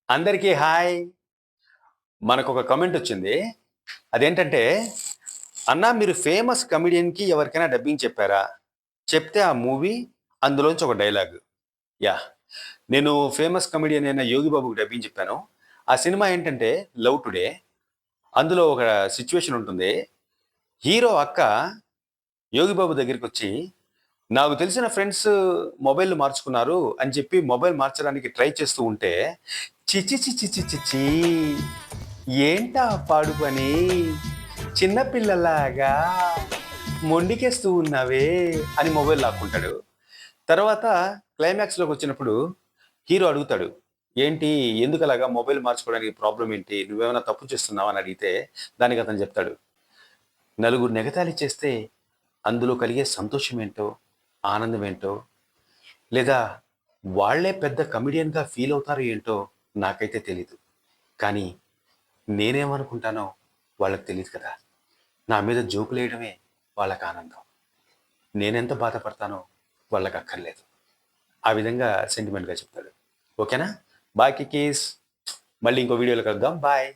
అందరికీ హాయ్. మనకొక కామెంట్ వచ్చింది. అదేంటంటే, "అన్నా మీరు ఫేమస్ కమెడియన్‌కి ఎవరికైనా డబ్బింగ్ చెప్పారా? చెప్తే ఆ మూవీ అందులోంచి ఒక డైలాగ్." యాహ్! నేను ఫేమస్ కమెడియన్ అయిన 'యోగి బాబుకి' డబ్బింగ్ చెప్పాను. ఆ సినిమా ఏంటంటే 'లవ్ టుడే'. అందులో ఒక సిట్యుయేషన్ ఉంటుంది. హీరో అక్క 'యోగి బాబు' దగ్గరికొచ్చి, "నాకు తెలిసిన ఫ్రెండ్స్ మొబైల్‌లు మార్చుకున్నారు" అని చెప్పి మొబైల్ మార్చడానికి ట్రై చేస్తూ ఉంటే, "ఛీ! ఛీ! ఛీ! ఛీ! ఛీ! ఛీ! ఛీ! ఏంటా పాడు పని? చిన్న పిల్లలాగా మొండికేస్తూ ఉన్నావే" అని మొబైల్ లాక్కుంటాడు. తర్వాత క్లైమాక్స్‌లోకొచ్చినప్పుడు హీరో అడుగుతాడు. "ఏంటి? ఎందుకలాగా మొబైల్ మార్చుకోవడానికి ప్రాబ్లమ్ ఏంటి? నువ్వేమైనా తప్పు చేస్తున్నావా?" అని అడిగితే దానికి అతను చెప్తాడు. "నలుగురిని ఎగతాళి చేస్తే అందులో కలిగే సంతోషమేంటో, ఆనందమేంటో, లేదా వాళ్ళే పెద్ద కమెడియన్‌గా ఫీల్ అవుతారో ఏంటో నాకైతే తెలీదు. కానీ నేనేమనుకుంటానో వాళ్ళకి తెలీదు కదా! నా మీద జోకులేయడమే వాళ్ళకి ఆనందం. నేనెంత బాధపడతానో వాళ్ళకక్కర్లేదు." ఆ విధంగా సెంటిమెంట్‌గా చెప్తాడు. ఓకేనా? బాయ్ కికీస్. మళ్ళీ ఇంకో వీడియోలో కలుద్దాం. బాయ్.